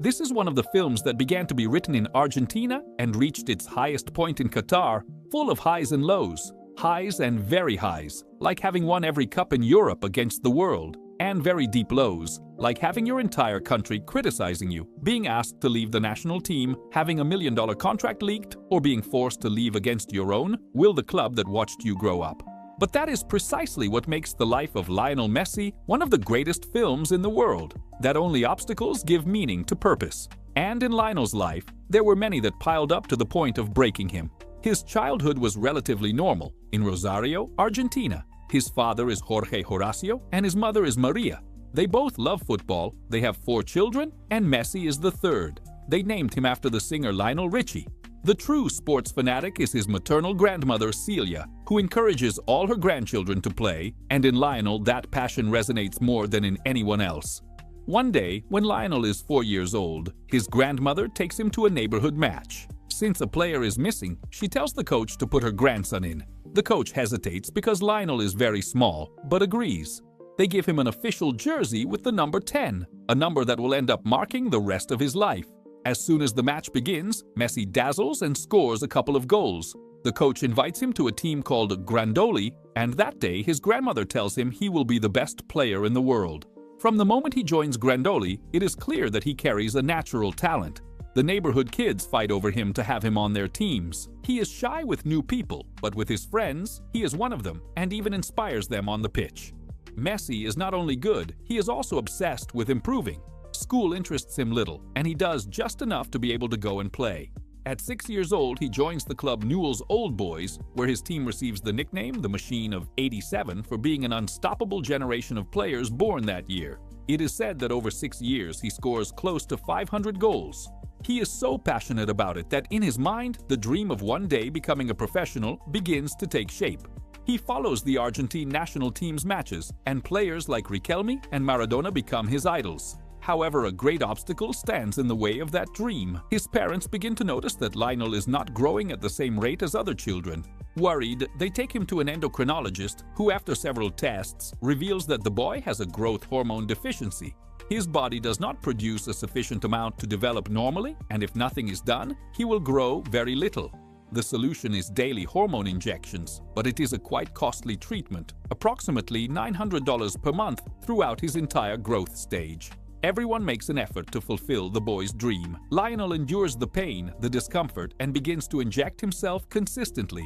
This is one of the films that began to be written in Argentina and reached its highest point in Qatar, full of highs and lows. Highs and very highs, like having won every cup in Europe against the world, and very deep lows, like having your entire country criticizing you, being asked to leave the national team, having a $1 million contract leaked, or being forced to leave against your own will the club that watched you grow up. But that is precisely what makes the life of Lionel Messi one of the greatest films in the world, that only obstacles give meaning to purpose. And in Lionel's life, there were many that piled up to the point of breaking him. His childhood was relatively normal in Rosario, Argentina. His father is Jorge Horacio and his mother is Maria. They both love football, they have 4 children, and Messi is the third. They named him after the singer Lionel Richie. The true sports fanatic is his maternal grandmother Celia, who encourages all her grandchildren to play, and in Lionel that passion resonates more than in anyone else. One day, when Lionel is 4 years old, his grandmother takes him to a neighborhood match. Since a player is missing, she tells the coach to put her grandson in. The coach hesitates because Lionel is very small, but agrees. They give him an official jersey with the number 10, a number that will end up marking the rest of his life. As soon as the match begins, Messi dazzles and scores a couple of goals. The coach invites him to a team called Grandoli, and that day his grandmother tells him he will be the best player in the world. From the moment he joins Grandoli, it is clear that he carries a natural talent. The neighborhood kids fight over him to have him on their teams. He is shy with new people, but with his friends, he is one of them and even inspires them on the pitch. Messi is not only good, he is also obsessed with improving. School interests him little, and he does just enough to be able to go and play. At 6 years old, he joins the club Newell's Old Boys, where his team receives the nickname the Machine of '87 for being an unstoppable generation of players born that year. It is said that over 6 years he scores close to 500 goals. He is so passionate about it that in his mind, the dream of one day becoming a professional begins to take shape. He follows the Argentine national team's matches, and players like Riquelme and Maradona become his idols. However, a great obstacle stands in the way of that dream. His parents begin to notice that Lionel is not growing at the same rate as other children. Worried, they take him to an endocrinologist who, after several tests, reveals that the boy has a growth hormone deficiency. His body does not produce a sufficient amount to develop normally, and if nothing is done, he will grow very little. The solution is daily hormone injections, but it is a quite costly treatment, approximately $900 per month throughout his entire growth stage. Everyone makes an effort to fulfill the boy's dream. Lionel endures the pain, the discomfort, and begins to inject himself consistently.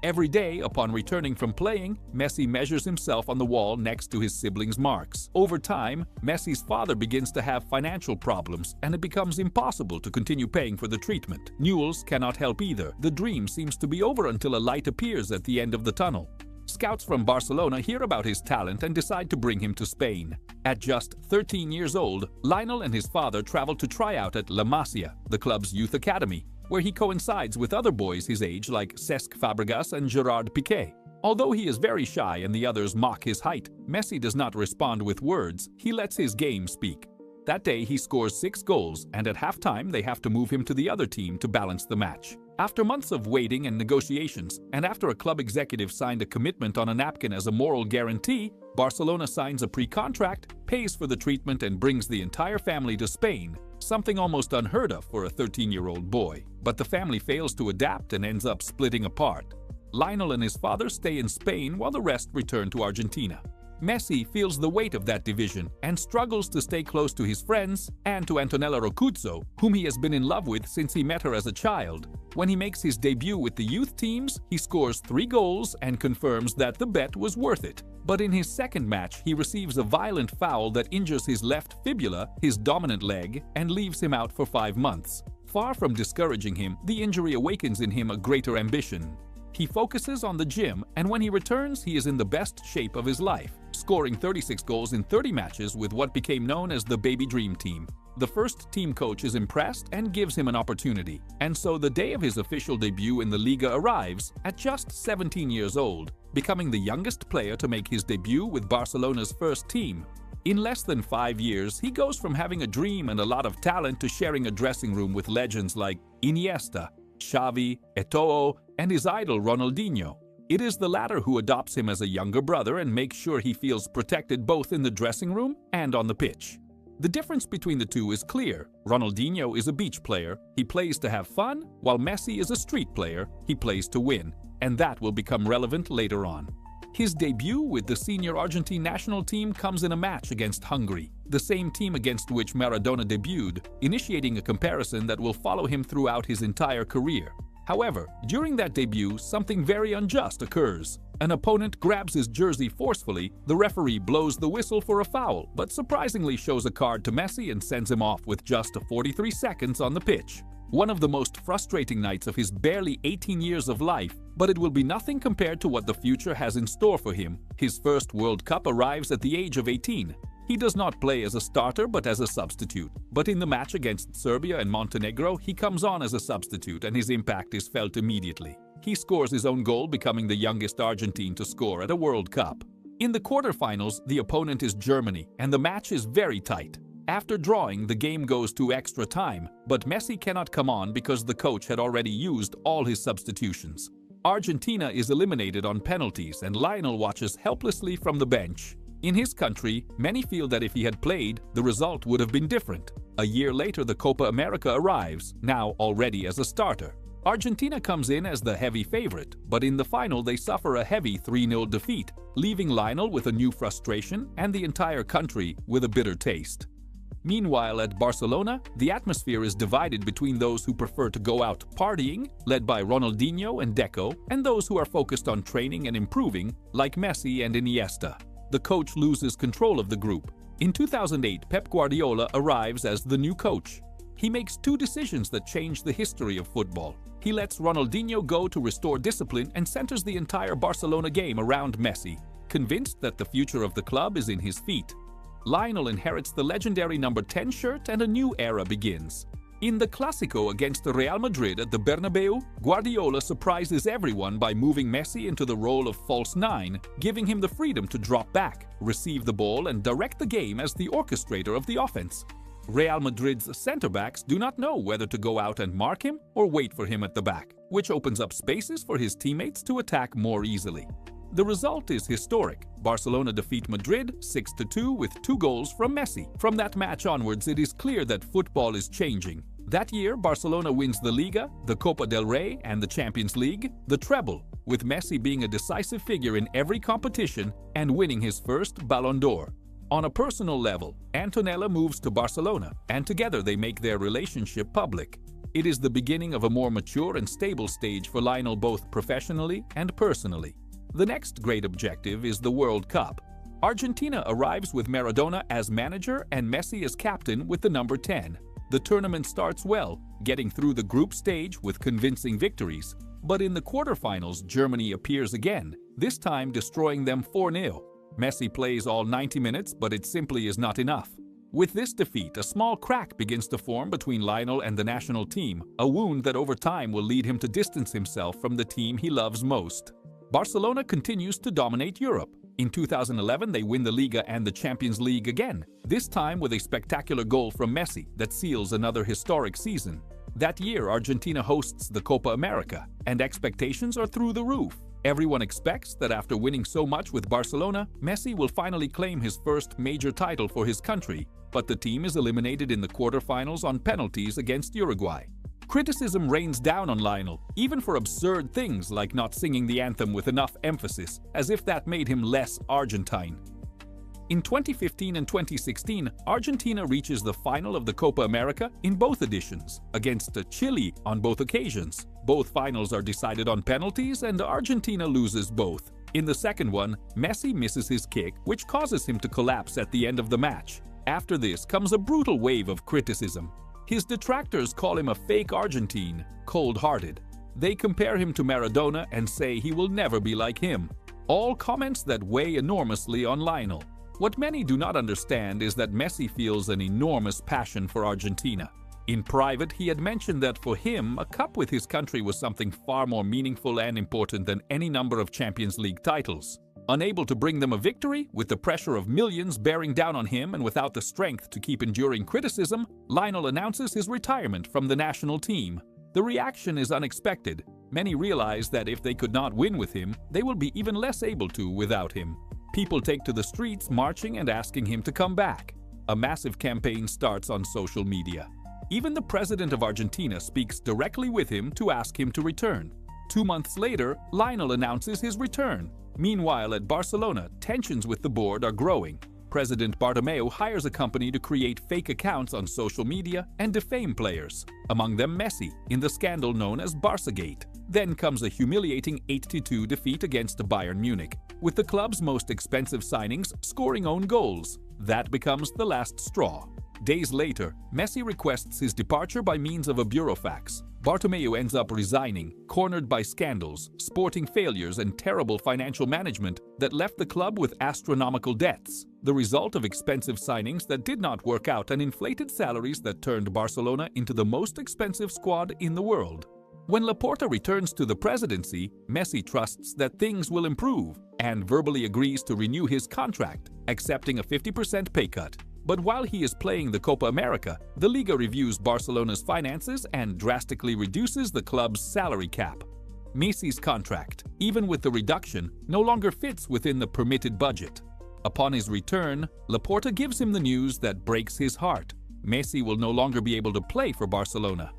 Every day, upon returning from playing, Messi measures himself on the wall next to his siblings' marks. Over time, Messi's father begins to have financial problems, and it becomes impossible to continue paying for the treatment. Newell's cannot help either. The dream seems to be over until a light appears at the end of the tunnel. Scouts from Barcelona hear about his talent and decide to bring him to Spain. At just 13 years old, Lionel and his father travel to try out at La Masia, the club's youth academy, where he coincides with other boys his age like Cesc Fabregas and Gerard Piqué. Although he is very shy and the others mock his height, Messi does not respond with words, he lets his game speak. That day he scores 6 goals, and at halftime they have to move him to the other team to balance the match. After months of waiting and negotiations, and after a club executive signed a commitment on a napkin as a moral guarantee, Barcelona signs a pre-contract, pays for the treatment, and brings the entire family to Spain, something almost unheard of for a 13-year-old boy. But the family fails to adapt and ends up splitting apart. Lionel and his father stay in Spain while the rest return to Argentina. Messi feels the weight of that division and struggles to stay close to his friends and to Antonella Roccuzzo, whom he has been in love with since he met her as a child. When he makes his debut with the youth teams, he scores 3 goals and confirms that the bet was worth it. But in his second match, he receives a violent foul that injures his left fibula, his dominant leg, and leaves him out for 5 months. Far from discouraging him, the injury awakens in him a greater ambition. He focuses on the gym, and when he returns, he is in the best shape of his life, scoring 36 goals in 30 matches with what became known as the Baby Dream Team. The first team coach is impressed and gives him an opportunity, and so the day of his official debut in the Liga arrives at just 17 years old, becoming the youngest player to make his debut with Barcelona's first team. In less than 5 years, he goes from having a dream and a lot of talent to sharing a dressing room with legends like Iniesta, Xavi, Eto'o, and his idol Ronaldinho. It is the latter who adopts him as a younger brother and makes sure he feels protected both in the dressing room and on the pitch. The difference between the two is clear. Ronaldinho is a beach player. He plays to have fun, while Messi is a street player. He plays to win. And that will become relevant later on. His debut with the senior Argentine national team comes in a match against Hungary, the same team against which Maradona debuted, initiating a comparison that will follow him throughout his entire career. However, during that debut, something very unjust occurs. An opponent grabs his jersey forcefully, the referee blows the whistle for a foul, but surprisingly shows a card to Messi and sends him off with just 43 seconds on the pitch. One of the most frustrating nights of his barely 18 years of life, but it will be nothing compared to what the future has in store for him. His first World Cup arrives at the age of 18. He does not play as a starter but as a substitute. But in the match against Serbia and Montenegro, he comes on as a substitute and his impact is felt immediately. He scores his own goal, becoming the youngest Argentine to score at a World Cup. In the quarterfinals, the opponent is Germany, and the match is very tight. After drawing, the game goes to extra time, but Messi cannot come on because the coach had already used all his substitutions. Argentina is eliminated on penalties and Lionel watches helplessly from the bench. In his country, many feel that if he had played, the result would have been different. A year later, the Copa America arrives, now already as a starter. Argentina comes in as the heavy favorite, but in the final they suffer a heavy 3-0 defeat, leaving Lionel with a new frustration and the entire country with a bitter taste. Meanwhile, at Barcelona, the atmosphere is divided between those who prefer to go out partying, led by Ronaldinho and Deco, and those who are focused on training and improving, like Messi and Iniesta. The coach loses control of the group. In 2008, Pep Guardiola arrives as the new coach. He makes two decisions that change the history of football. He lets Ronaldinho go to restore discipline and centers the entire Barcelona game around Messi, convinced that the future of the club is in his feet. Lionel inherits the legendary number 10 shirt and a new era begins. In the Clásico against Real Madrid at the Bernabeu, Guardiola surprises everyone by moving Messi into the role of false nine, giving him the freedom to drop back, receive the ball and direct the game as the orchestrator of the offense. Real Madrid's centre-backs do not know whether to go out and mark him or wait for him at the back, which opens up spaces for his teammates to attack more easily. The result is historic. Barcelona defeat Madrid 6-2 with 2 goals from Messi. From that match onwards, it is clear that football is changing. That year, Barcelona wins the Liga, the Copa del Rey and the Champions League, the treble, with Messi being a decisive figure in every competition and winning his first Ballon d'Or. On a personal level, Antonella moves to Barcelona, and together they make their relationship public. It is the beginning of a more mature and stable stage for Lionel both professionally and personally. The next great objective is the World Cup. Argentina arrives with Maradona as manager and Messi as captain with the number 10. The tournament starts well, getting through the group stage with convincing victories. But in the quarterfinals, Germany appears again, this time destroying them 4-0. Messi plays all 90 minutes, but it simply is not enough. With this defeat, a small crack begins to form between Lionel and the national team, a wound that over time will lead him to distance himself from the team he loves most. Barcelona continues to dominate Europe. In 2011, they win the Liga and the Champions League again, this time with a spectacular goal from Messi that seals another historic season. That year, Argentina hosts the Copa America, and expectations are through the roof. Everyone expects that after winning so much with Barcelona, Messi will finally claim his first major title for his country, but the team is eliminated in the quarterfinals on penalties against Uruguay. Criticism rains down on Lionel, even for absurd things like not singing the anthem with enough emphasis, as if that made him less Argentine. In 2015 and 2016, Argentina reaches the final of the Copa America in both editions, against Chile on both occasions. Both finals are decided on penalties and Argentina loses both. In the second one, Messi misses his kick, which causes him to collapse at the end of the match. After this comes a brutal wave of criticism. His detractors call him a fake Argentine, cold-hearted. They compare him to Maradona and say he will never be like him. All comments that weigh enormously on Lionel. What many do not understand is that Messi feels an enormous passion for Argentina. In private, he had mentioned that for him, a cup with his country was something far more meaningful and important than any number of Champions League titles. Unable to bring them a victory, with the pressure of millions bearing down on him and without the strength to keep enduring criticism, Lionel announces his retirement from the national team. The reaction is unexpected. Many realize that if they could not win with him, they will be even less able to without him. People take to the streets marching and asking him to come back. a massive campaign starts on social media. Even the president of Argentina speaks directly with him to ask him to return. 2 months later, Lionel announces his return. Meanwhile, at Barcelona, tensions with the board are growing. President Bartomeu hires a company to create fake accounts on social media and defame players, among them Messi, in the scandal known as Barçagate. Then comes a humiliating 8-2 defeat against Bayern Munich, with the club's most expensive signings scoring own goals. That becomes the last straw. Days later, Messi requests his departure by means of a burofax. Bartomeu ends up resigning, cornered by scandals, sporting failures, and terrible financial management that left the club with astronomical debts, the result of expensive signings that did not work out and inflated salaries that turned Barcelona into the most expensive squad in the world. When Laporta returns to the presidency, Messi trusts that things will improve and verbally agrees to renew his contract, accepting a 50% pay cut. But while he is playing the Copa America, the Liga reviews Barcelona's finances and drastically reduces the club's salary cap. Messi's contract, even with the reduction, no longer fits within the permitted budget. Upon his return, Laporta gives him the news that breaks his heart. Messi will no longer be able to play for Barcelona.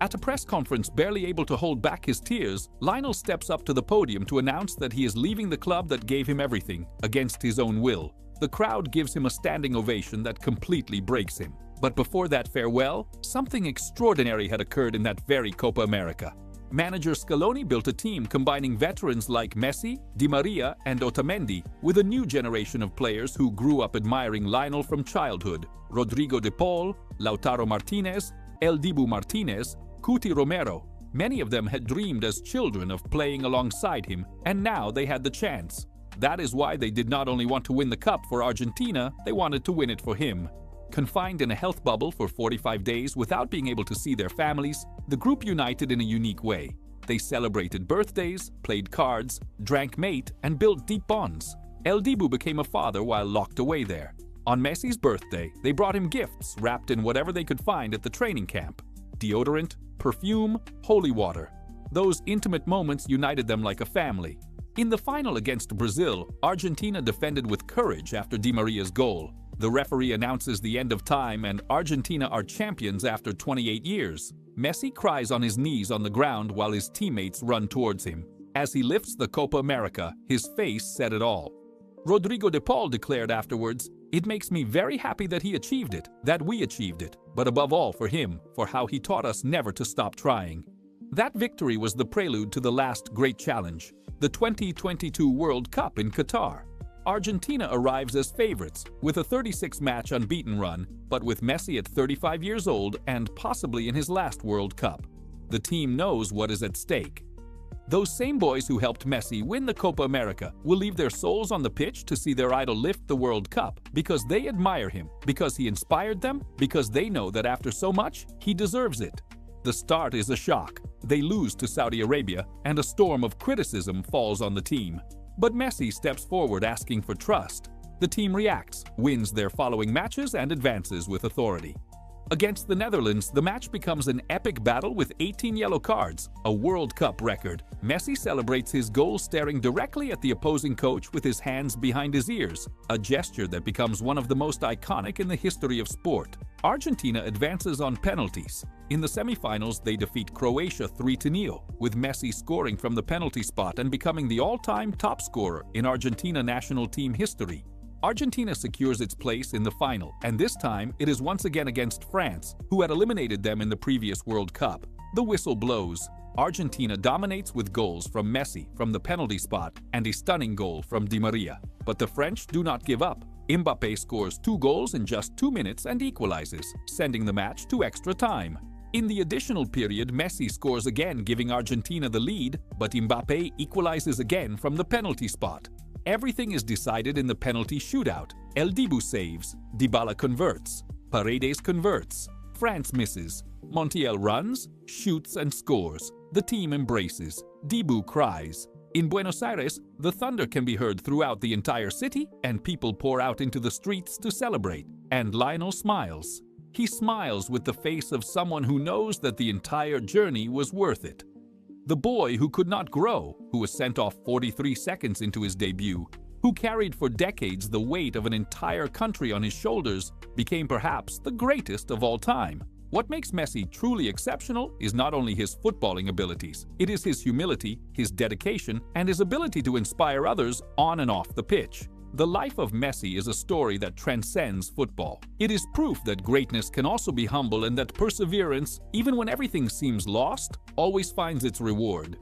At a press conference barely able to hold back his tears, Lionel steps up to the podium to announce that he is leaving the club that gave him everything, against his own will. The crowd gives him a standing ovation that completely breaks him. But before that farewell, something extraordinary had occurred in that very Copa America. Manager Scaloni built a team combining veterans like Messi, Di Maria, and Otamendi with a new generation of players who grew up admiring Lionel from childhood: Rodrigo de Paul, Lautaro Martinez, El Dibu Martinez, Cuti Romero. Many of them had dreamed as children of playing alongside him, and now they had the chance. That is why they did not only want to win the cup for Argentina, they wanted to win it for him. Confined in a health bubble for 45 days without being able to see their families, the group united in a unique way. They celebrated birthdays, played cards, drank mate, and built deep bonds. El Dibu became a father while locked away there. On Messi's birthday, they brought him gifts wrapped in whatever they could find at the training camp: deodorant, perfume, holy water. Those intimate moments united them like a family. In the final against Brazil, Argentina defended with courage after Di Maria's goal. The referee announces the end of time and Argentina are champions after 28 years. Messi cries on his knees on the ground while his teammates run towards him. As he lifts the Copa America, his face said it all. Rodrigo de Paul declared afterwards, "It makes me very happy that he achieved it, that we achieved it, but above all for him, for how he taught us never to stop trying." That victory was the prelude to the last great challenge, the 2022 World Cup in Qatar. Argentina arrives as favorites, with a 36-match unbeaten run, but with Messi at 35 years old and possibly in his last World Cup. The team knows what is at stake. Those same boys who helped Messi win the Copa America will leave their souls on the pitch to see their idol lift the World Cup because they admire him, because he inspired them, because they know that after so much, he deserves it. The start is a shock. They lose to Saudi Arabia, and a storm of criticism falls on the team. But Messi steps forward asking for trust. The team reacts, wins their following matches, and advances with authority. Against the Netherlands, the match becomes an epic battle with 18 yellow cards, a World Cup record. Messi celebrates his goal staring directly at the opposing coach with his hands behind his ears, a gesture that becomes one of the most iconic in the history of sport. Argentina advances on penalties. In the semifinals, they defeat Croatia 3-0, with Messi scoring from the penalty spot and becoming the all-time top scorer in Argentina national team history. Argentina secures its place in the final, and this time it is once again against France, who had eliminated them in the previous World Cup. The whistle blows. Argentina dominates with goals from Messi from the penalty spot and a stunning goal from Di Maria. But the French do not give up. Mbappé scores 2 goals in just 2 minutes and equalizes, sending the match to extra time. In the additional period, Messi scores again, giving Argentina the lead, but Mbappé equalizes again from the penalty spot. Everything is decided in the penalty shootout. El Dibu saves, Dybala converts, Paredes converts, France misses, Montiel runs, shoots and scores. The team embraces. Dibu cries. In Buenos Aires, the thunder can be heard throughout the entire city and people pour out into the streets to celebrate. And Lionel smiles. He smiles with the face of someone who knows that the entire journey was worth it. The boy who could not grow, who was sent off 43 seconds into his debut, who carried for decades the weight of an entire country on his shoulders, became perhaps the greatest of all time. What makes Messi truly exceptional is not only his footballing abilities, it is his humility, his dedication, and his ability to inspire others on and off the pitch. The life of Messi is a story that transcends football. It is proof that greatness can also be humble and that perseverance, even when everything seems lost, always finds its reward.